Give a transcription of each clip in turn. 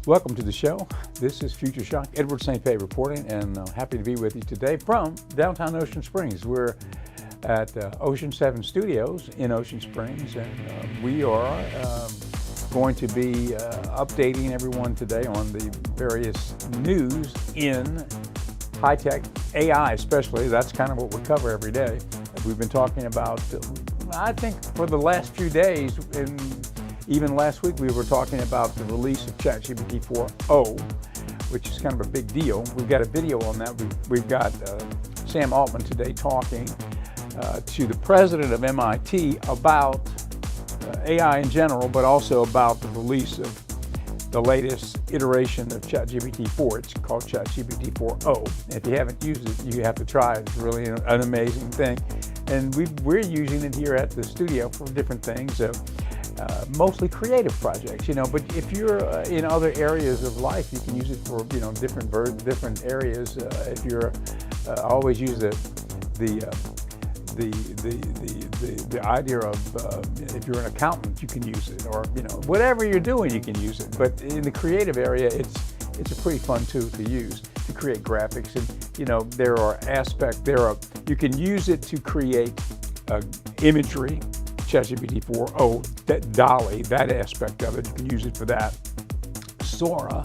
Welcome to the show. This is Future Shock. Edward St. Pé reporting, and happy to be with you today from downtown Ocean Springs. We're at Ocean 7 Studios in Ocean Springs, and we are going to be updating everyone today on the various news in high-tech AI, especially. That's kind of what we cover every day. We've been talking about, I think, for the last few days, and even last week, we were talking about the release of ChatGPT 4o, which is kind of a big deal. We've got a video on that. We've got Sam Altman today talking to the president of MIT about AI in general, but also about the release of the latest iteration of ChatGPT 4. It's called ChatGPT 4o. If you haven't used it, you have to try it. It's really an amazing thing. And we're using it here at the studio for different things. Mostly creative projects, but if you're in other areas of life, you can use it for, different areas. If you're, I always use the idea of if you're an accountant, you can use it, or whatever you're doing, you can use it. But in the creative area, it's a pretty fun tool to use to create graphics, and there are aspects. You can use it to create imagery. ChatGPT 4o, that DALL-E, that aspect of it, you can use it for that. Sora,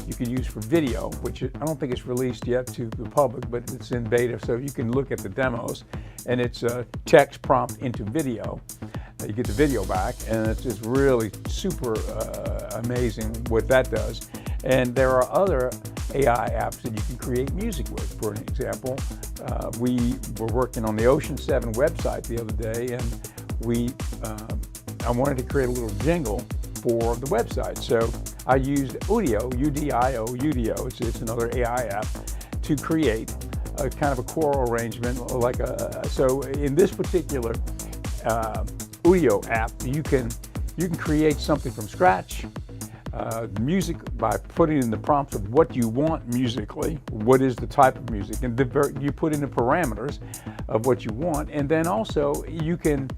you can use for video, which I don't think it's released yet to the public, but it's in beta, so you can look at the demos, and it's a text prompt into video. You get the video back, and it's just really super amazing what that does. And there are other AI apps that you can create music with. For an example, we were working on the Ocean 7 website the other day, and I wanted to create a little jingle for the website. So I used Udio, U-D-I-O, Udio, it's another AI app, to create a kind of a choral arrangement. So in this particular Udio app, you can create something from scratch, music, by putting in the prompts of what you want musically, what is the type of music, and you put in the parameters of what you want, and then also you can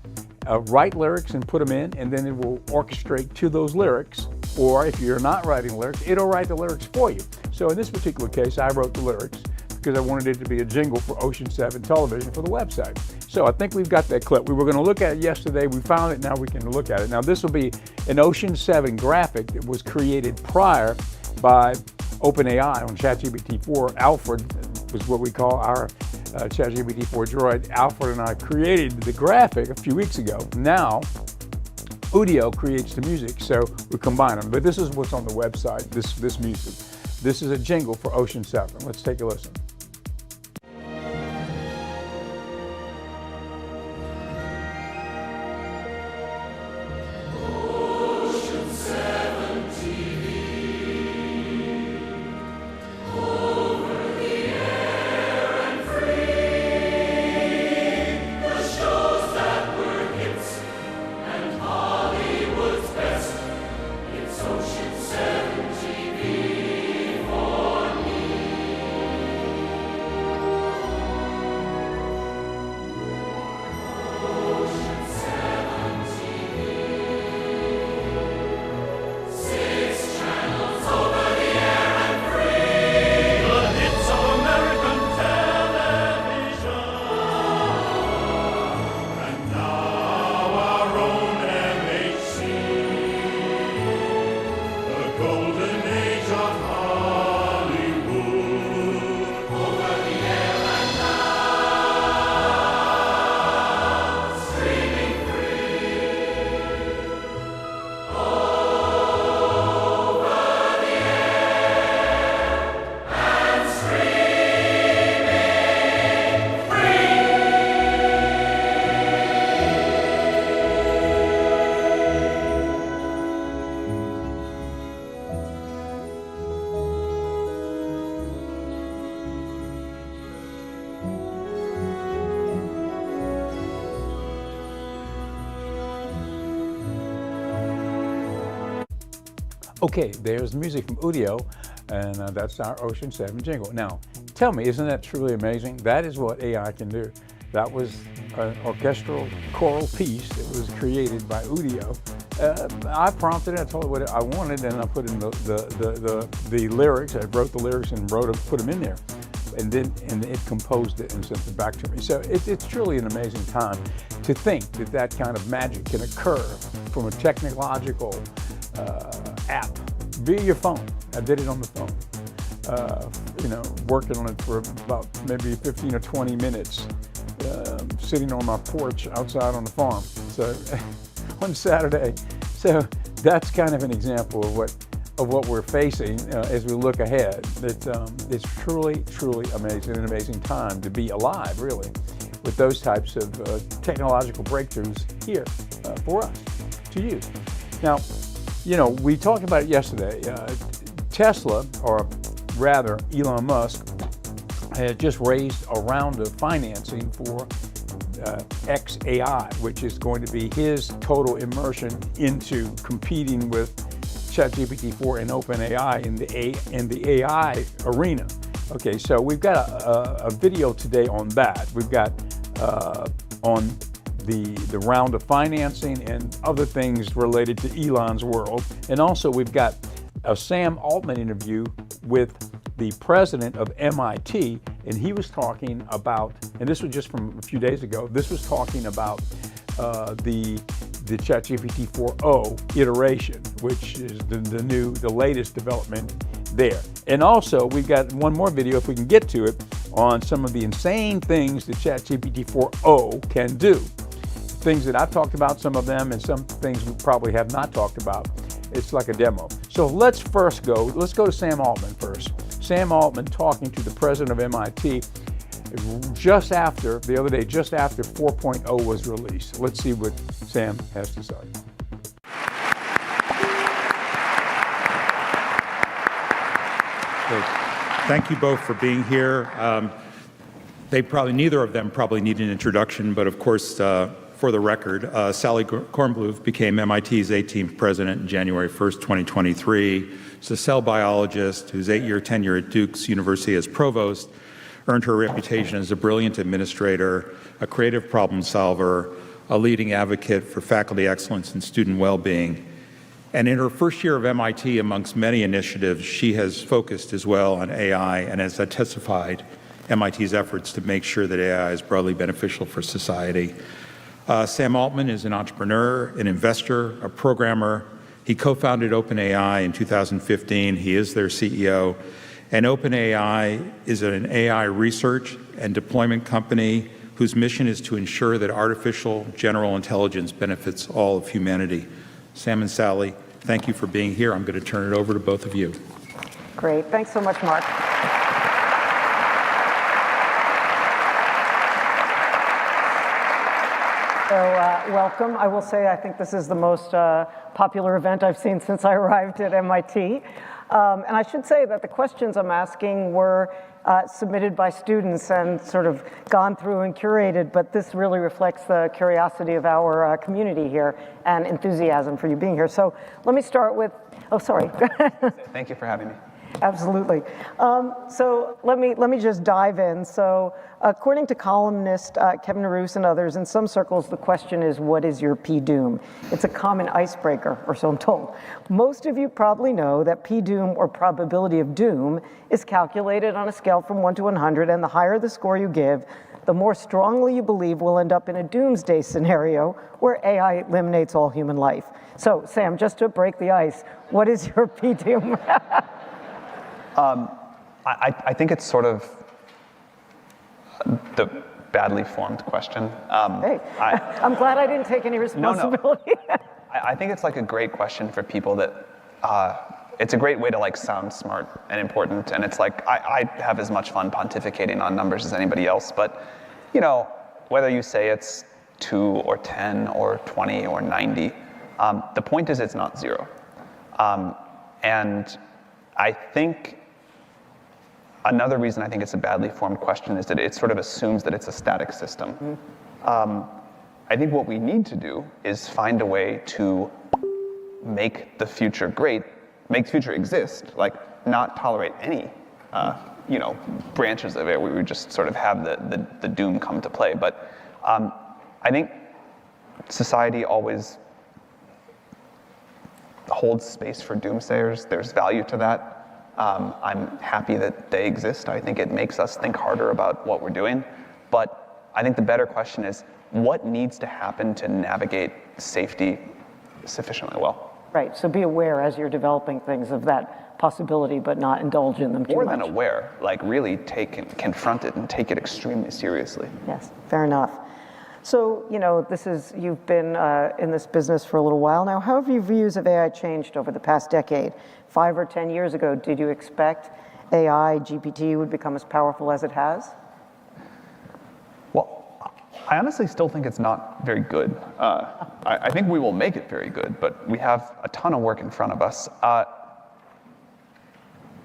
write lyrics and put them in, and then it will orchestrate to those lyrics. Or if you're not writing lyrics, it'll write the lyrics for you. So in this particular case, I wrote the lyrics because I wanted it to be a jingle for Ocean 7 television for the website. So I think we've got that clip. We were going to look at it yesterday. We found it. Now we can look at it. Now this will be an Ocean 7 graphic that was created prior by OpenAI on ChatGPT 4. Alfred was what we call our ChatGPT 4 droid. Alfred and I created the graphic a few weeks ago. Now, Udio creates the music, so we combine them. But this is what's on the website, this music. This is a jingle for Ocean 7. Let's take a listen. Okay, there's music from Udio, and that's our Ocean 7 jingle. Now, tell me, isn't that truly amazing? That is what AI can do. That was an orchestral choral piece that was created by Udio I prompted it. I told it what I wanted, and I put in the lyrics. I wrote the lyrics and put them in there, and it composed it and sent it back to me. So it's truly an amazing time to think that kind of magic can occur from a technological app via your phone. I did it on the phone. Working on it for about maybe 15 or 20 minutes, sitting on my porch outside on the farm. So on Saturday. So that's kind of an example of what we're facing as we look ahead. It's truly amazing, an amazing time to be alive, really, with those types of technological breakthroughs here for us to use. Now, we talked about it yesterday. Tesla, or rather Elon Musk, had just raised a round of financing for xAI, which is going to be his total immersion into competing with ChatGPT-4 and OpenAI in the AI arena. Okay, so we've got a video today on that. We've got on the round of financing and other things related to Elon's world, and also we've got a Sam Altman interview with the president of MIT, and he was talking about, and this was just from a few days ago, this was talking about the ChatGPT 4o iteration, which is the latest development there. And also, we've got one more video, if we can get to it, on some of the insane things that ChatGPT 4o can do. Things that I've talked about, some of them, and some things we probably have not talked about. It's like a demo. So let's go to Sam Altman first. Sam Altman talking to the president of MIT just after 4.0 was released. Let's see what Sam has to say. Thank you both for being here. Neither of them probably need an introduction, but of course, for the record, Sally Kornbluth became MIT's 18th president in January 1st, 2023. She's a cell biologist whose 8-year tenure at Duke's University as provost earned her reputation as a brilliant administrator, a creative problem solver, a leading advocate for faculty excellence and student well-being. And in her first year of MIT, amongst many initiatives, she has focused as well on AI and has testified MIT's efforts to make sure that AI is broadly beneficial for society. Sam Altman is an entrepreneur, an investor, a programmer. He co-founded OpenAI in 2015. He is their CEO. And OpenAI is an AI research and deployment company whose mission is to ensure that artificial general intelligence benefits all of humanity. Sam and Sally, thank you for being here. I'm going to turn it over to both of you. Great. Thanks so much, Mark. So welcome. I will say I think this is the most popular event I've seen since I arrived at MIT. And I should say that the questions I'm asking were submitted by students and sort of gone through and curated, but this really reflects the curiosity of our community here and enthusiasm for you being here. So let me start with, oh, sorry. Thank you for having me. Absolutely. So let me just dive in. So according to columnist Kevin Roos and others, in some circles, the question is, what is your P-doom? It's a common icebreaker, or so I'm told. Most of you probably know that P-doom, or probability of doom, is calculated on a scale from 1 to 100, and the higher the score you give, the more strongly you believe we'll end up in a doomsday scenario where AI eliminates all human life. So, Sam, just to break the ice, what is your P-doom? I think it's sort of the badly formed question. Hey, I'm glad I didn't take any responsibility. No. I think it's like a great question for people that, it's a great way to like sound smart and important. And it's like, I have as much fun pontificating on numbers as anybody else. But, whether you say it's 2 or 10 or 20 or 90, the point is it's not 0. And I think another reason I think it's a badly formed question is that it sort of assumes that it's a static system. I think what we need to do is find a way to make the future great, make the future exist, like not tolerate any, branches of it where we just sort of have the doom come to play. But I think society always holds space for doomsayers. There's value to that. I'm happy that they exist. I think it makes us think harder about what we're doing. But I think the better question is, what needs to happen to navigate safety sufficiently well? Right, so be aware as you're developing things of that possibility, but not indulge in them too More much. than aware, like really confront it and take it extremely seriously. Yes, fair enough. So, you've been in this business for a little while now. How have your views of AI changed over the past decade? 5 or 10 years ago, did you expect AI, GPT would become as powerful as it has? Well, I honestly still think it's not very good. I think we will make it very good, but we have a ton of work in front of us.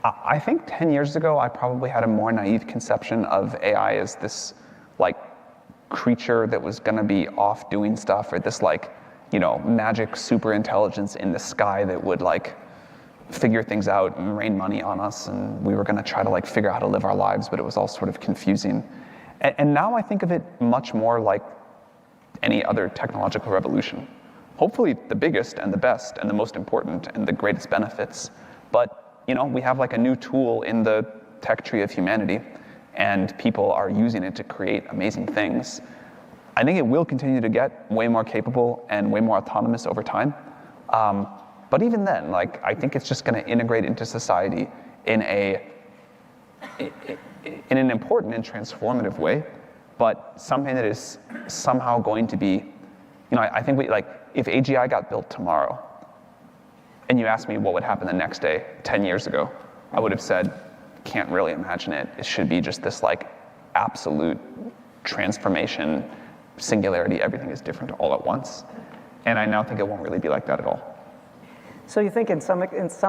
I think 10 years ago, I probably had a more naive conception of AI as this creature that was going to be off doing stuff, or this magic super intelligence in the sky that would figure things out and rain money on us, and we were going to try to figure out how to live our lives, but it was all sort of confusing. And now I think of it much more like any other technological revolution. Hopefully the biggest and the best and the most important and the greatest benefits. But we have a new tool in the tech tree of humanity, and people are using it to create amazing things. I think it will continue to get way more capable and way more autonomous over time. But even then, I think it's just going to integrate into society in an important and transformative way, but something that is somehow going to be, I think if AGI got built tomorrow, and you asked me what would happen the next day, 10 years ago, I would have said, can't really imagine it. It should be just this absolute transformation, singularity, everything is different all at once. And I now think it won't really be like that at all. So you think in some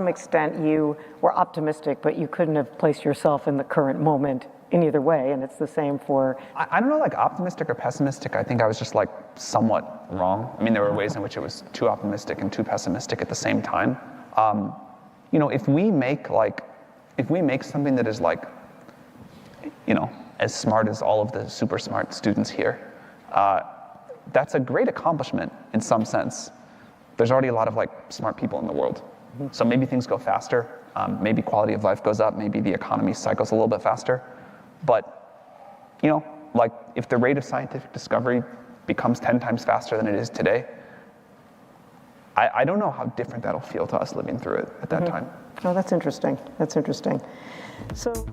extent you were optimistic, but you couldn't have placed yourself in the current moment in either way, and it's the same for... I don't know, optimistic or pessimistic. I think I was just somewhat wrong. I mean, there were ways in which it was too optimistic and too pessimistic at the same time. If we make something that is as smart as all of the super smart students here, that's a great accomplishment in some sense. There's already a lot of smart people in the world. So maybe things go faster, maybe quality of life goes up, maybe the economy cycles a little bit faster. But, if the rate of scientific discovery becomes 10 times faster than it is today, I don't know how different that'll feel to us living through it at that time. Oh, that's interesting. That's interesting. So,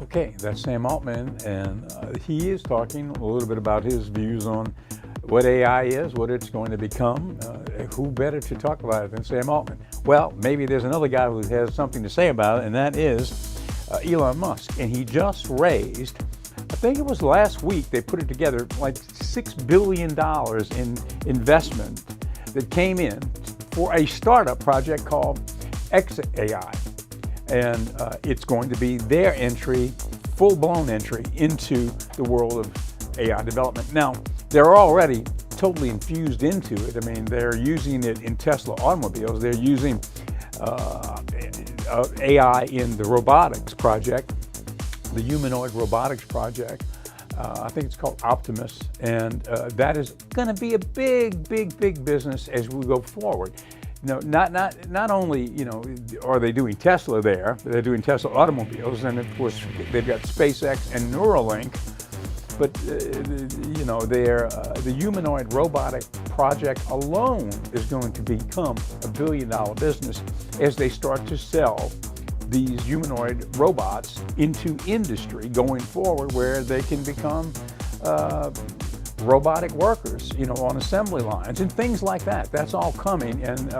Okay, that's Sam Altman, and he is talking a little bit about his views on what AI is, what it's going to become. Who better to talk about it than Sam Altman? Well, maybe there's another guy who has something to say about it, and that is Elon Musk. And he just raised, I think it was last week, they put it together, $6 billion in investment that came in for a startup project called XAI. And it's going to be their entry, full-blown entry into the world of AI development. Now, they're already totally infused into it. I mean, they're using it in Tesla automobiles. They're using AI in the robotics project, the humanoid robotics project. I think it's called Optimus, and that is going to be a big business as we go forward. Not only are they doing Tesla there, they're doing Tesla automobiles, and of course they've got SpaceX and Neuralink. But the humanoid robotic project alone is going to become a billion-dollar business as they start to sell these humanoid robots into industry going forward, where they can become robotic workers, on assembly lines and things like that. That's all coming, and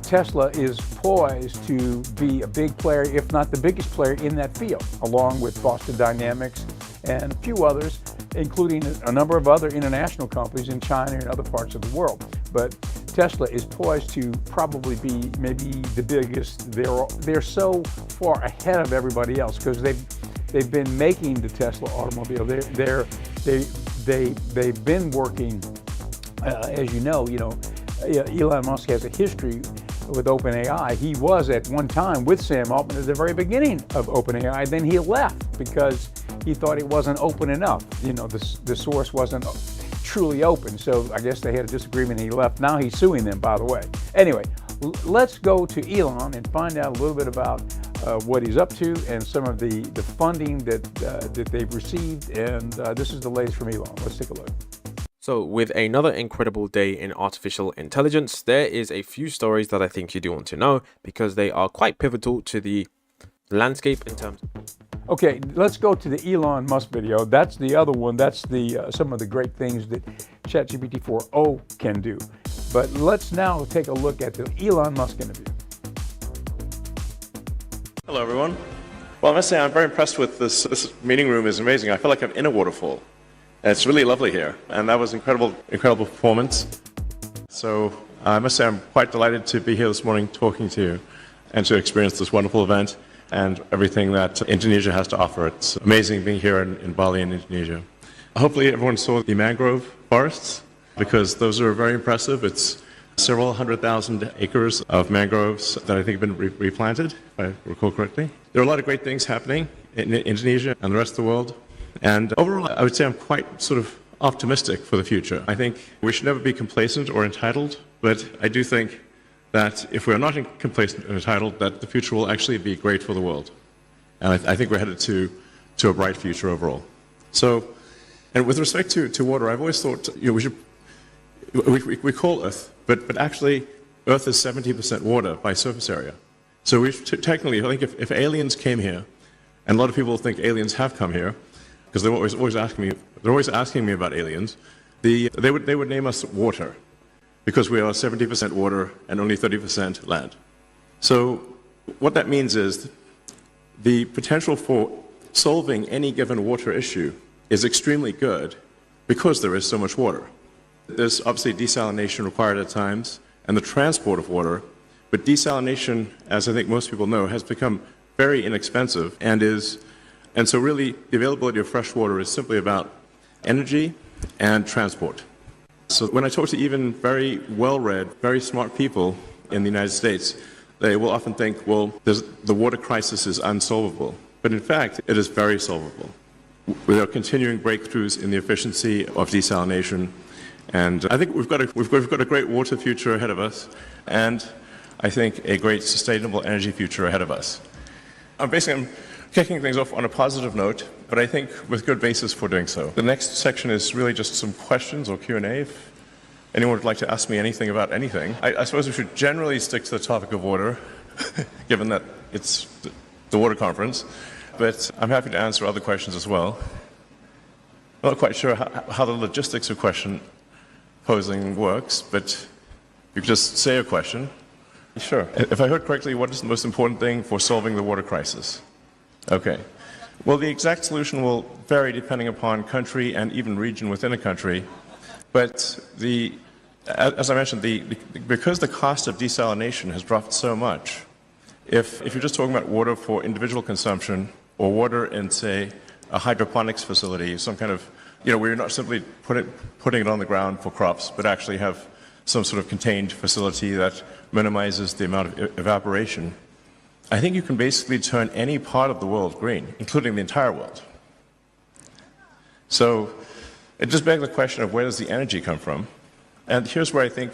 Tesla is poised to be a big player, if not the biggest player in that field, along with Boston Dynamics and a few others, including a number of other international companies in China and other parts of the world. But Tesla is poised to probably be maybe the biggest. They're so far ahead of everybody else because they've been making the Tesla automobile. They've been working, as you know, Elon Musk has a history with OpenAI. He was at one time with Sam Altman at the very beginning of OpenAI. Then he left because he thought it wasn't open enough. The source wasn't truly open. So I guess they had a disagreement and he left. Now he's suing them, by the way. Anyway, Let's go to Elon and find out a little bit about what he's up to and some of the funding that they've received. And this is the latest from Elon. Let's take a look. So with another incredible day in artificial intelligence, there is a few stories that I think you do want to know because they are quite pivotal to the landscape in terms. Okay, let's go to the Elon Musk video. That's the other one. That's the some of the great things that ChatGPT 4o can do. But let's now take a look at the Elon Musk interview. Hello, everyone. Well, I must say I'm very impressed with this. This meeting room is amazing. I feel like I'm in a waterfall. And it's really lovely here, and that was incredible performance. So I must say I'm quite delighted to be here this morning talking to you and to experience this wonderful event and everything that Indonesia has to offer. It's amazing being here in Bali in Indonesia. Hopefully everyone saw the mangrove forests because those are very impressive. It's several 100,000 acres of mangroves that I think have been replanted, if I recall correctly. There are a lot of great things happening in Indonesia and the rest of the world. And overall, I would say I'm quite sort of optimistic for the future. I think we should never be complacent or entitled, but I do think that if we're not complacent and entitled, that the future will actually be great for the world. And I think we're headed to a bright future overall. So, and with respect to water, I've always thought, we call Earth, but actually Earth is 70% water by surface area. So we technically, I think if aliens came here, and a lot of people think aliens have come here, because they're always asking me about aliens, they would name us water, because we are 70% water and only 30% land. So what that means is the potential for solving any given water issue is extremely good because there is so much water. There's obviously desalination required at times and the transport of water, but desalination, as I think most people know, has become very inexpensive and so really the availability of fresh water is simply about energy and transport. So when I talk to even very well-read, very smart people in the United States, they will often think, well, the water crisis is unsolvable. But in fact, it is very solvable. There are continuing breakthroughs in the efficiency of desalination. And I think we've got a great water future ahead of us, and I think a great sustainable energy future ahead of us. I'm kicking things off on a positive note, but I think with good basis for doing so. The next section is really just some questions or Q&A. If anyone would like to ask me anything about anything, I suppose we should generally stick to the topic of water, given that it's the water conference, but I'm happy to answer other questions as well. I'm not quite sure how the logistics of question posing works, but you could just say a question. Sure. If I heard correctly, what is the most important thing for solving the water crisis? Okay. Well, the exact solution will vary depending upon country and even region within a country. But as I mentioned, because the cost of desalination has dropped so much, if you're just talking about water for individual consumption or water in, say, a hydroponics facility, some kind of, where you're not simply putting it on the ground for crops, but actually have some sort of contained facility that minimizes the amount of evaporation, I think you can basically turn any part of the world green, including the entire world. So it just begs the question of where does the energy come from? And here's where I think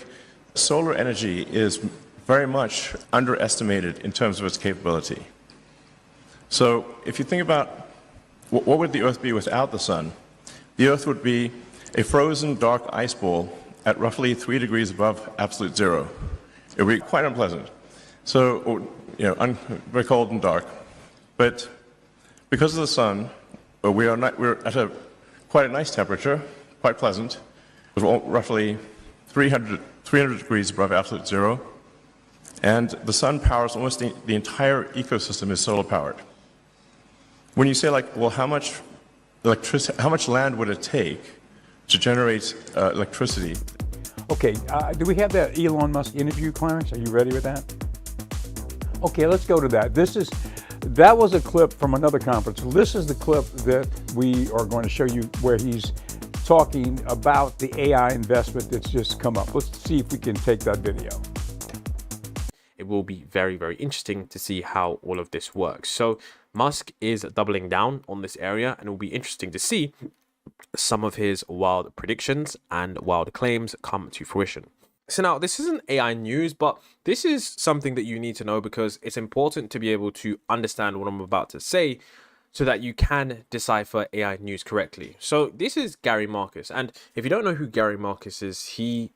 solar energy is very much underestimated in terms of its capability. So if you think about what would the Earth be without the sun, the Earth would be a frozen dark ice ball at roughly 3 degrees above absolute zero. It would be quite unpleasant. So, very cold and dark. But because of the sun, we're at quite a nice temperature, quite pleasant, roughly 300 degrees above absolute zero. And the sun powers almost the entire ecosystem is solar powered. When you say well, how much land would it take to generate electricity? Okay, do we have that Elon Musk interview, Clarence? Are you ready with that? Okay, let's go to that. That was a clip from another conference. This is the clip that we are going to show you where he's talking about the AI investment that's just come up. Let's see if we can take that video. It will be very, very interesting to see how all of this works. So Musk is doubling down on this area, and it will be interesting to see some of his wild predictions and wild claims come to fruition. So now this isn't AI news, but this is something that you need to know because it's important to be able to understand what I'm about to say so that you can decipher AI news correctly. So this is Gary Marcus. And if you don't know who Gary Marcus is, he,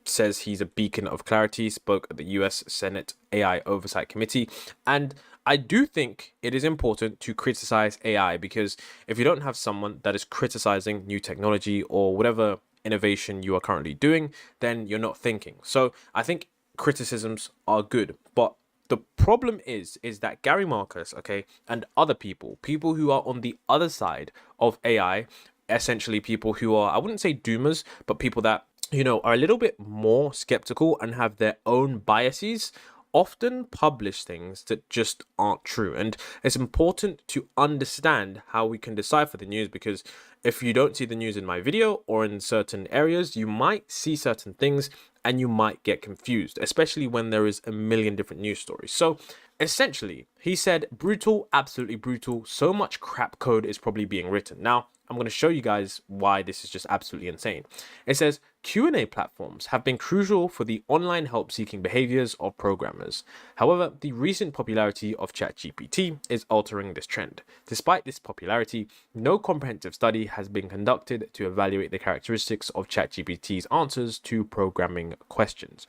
says he's a beacon of clarity, spoke at the US Senate AI Oversight Committee. And I do think it is important to criticize AI because if you don't have someone that is criticizing new technology or whatever innovation you are currently doing, then you're not thinking. So I think criticisms are good, but the problem is that Gary Marcus, okay, and other people who are on the other side of AI, essentially people who are, I wouldn't say doomers, but people that, are a little bit more skeptical and have their own biases, often publish things that just aren't true. And it's important to understand how we can decipher the news, because if you don't see the news in my video or in certain areas, you might see certain things and you might get confused, especially when there is a million different news stories. So essentially, he said, brutal, absolutely brutal. So much crap code is probably being written. Now, I'm going to show you guys why this is just absolutely insane. It says, Q&A platforms have been crucial for the online help-seeking behaviors of programmers. However, the recent popularity of ChatGPT is altering this trend. Despite this popularity, no comprehensive study has been conducted to evaluate the characteristics of ChatGPT's answers to programming questions.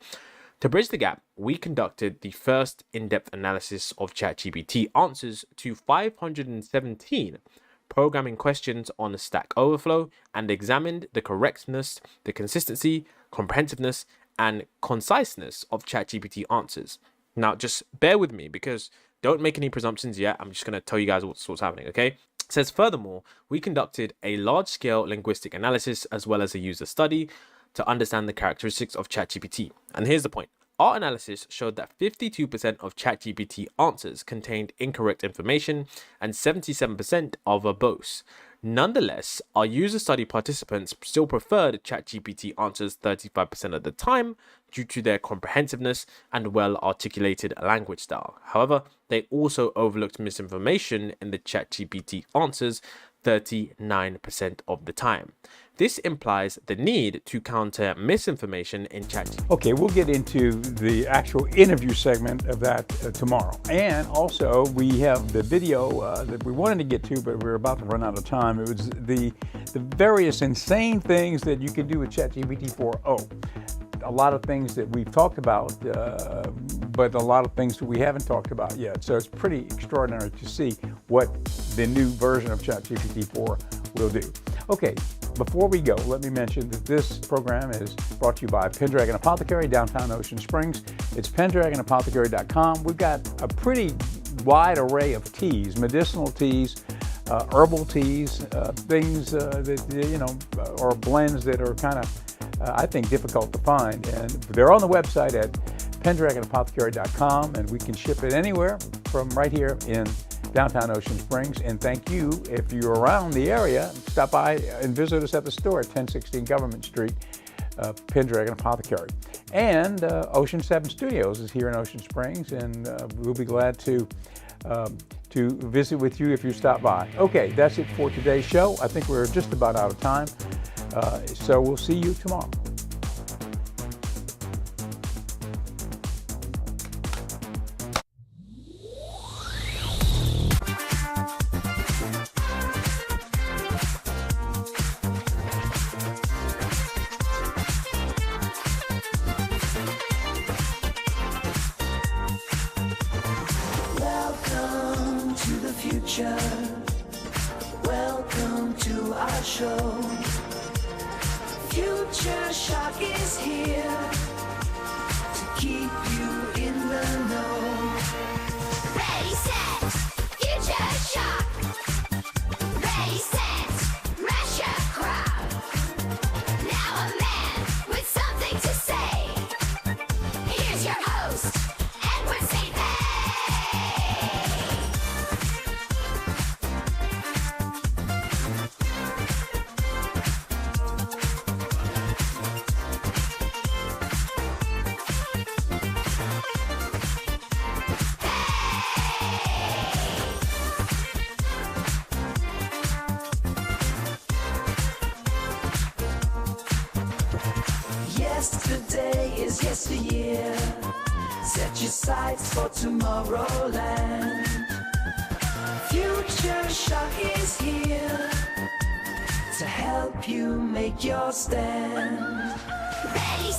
To bridge the gap, we conducted the first in-depth analysis of ChatGPT answers to 517 programming questions on Stack Overflow and examined the correctness, the consistency, comprehensiveness, and conciseness of ChatGPT answers. Now, just bear with me because don't make any presumptions yet. I'm just going to tell you guys what's happening, okay? It says, furthermore, we conducted a large-scale linguistic analysis as well as a user study to understand the characteristics of ChatGPT. And here's the point. Our analysis showed that 52% of ChatGPT answers contained incorrect information and 77% are verbose. Nonetheless, our user study participants still preferred ChatGPT answers 35% of the time due to their comprehensiveness and well-articulated language style. However, they also overlooked misinformation in the ChatGPT answers 39% of the time. This implies the need to counter misinformation in ChatGPT. Okay, we'll get into the actual interview segment of that tomorrow. And also, we have the video that we wanted to get to, but we're about to run out of time. It was the various insane things that you can do with ChatGPT 4.0. A lot of things that we've talked about, but a lot of things that we haven't talked about yet. So it's pretty extraordinary to see what the new version of ChatGPT 4 will do. Okay, before we go, let me mention that this program is brought to you by Pendragon Apothecary, downtown Ocean Springs. It's pendragonapothecary.com. We've got a pretty wide array of teas, medicinal teas, herbal teas, things that, or blends that are kind of, I think, difficult to find. And they're on the website at pendragonapothecary.com, and we can ship it anywhere from right here in downtown Ocean Springs. And thank you. If you're around the area, stop by and visit us at the store at 1016 Government Street, Pendragon Apothecary. And Ocean 7 Studios is here in Ocean Springs, and we'll be glad to visit with you if you stop by. Okay, that's it for today's show. I think we're just about out of time. So we'll see you tomorrow. Welcome to the future. Welcome to our show. Future Shock is here to keep you in the know. Ready, set, Future Shock. Ready, set, mash your crowd. Now a man with something to say. Here's your host, Edward St. Pay. Yesterday is yesteryear. Set your sights for tomorrowland. Future Shock is here to help you make your stand. Ready,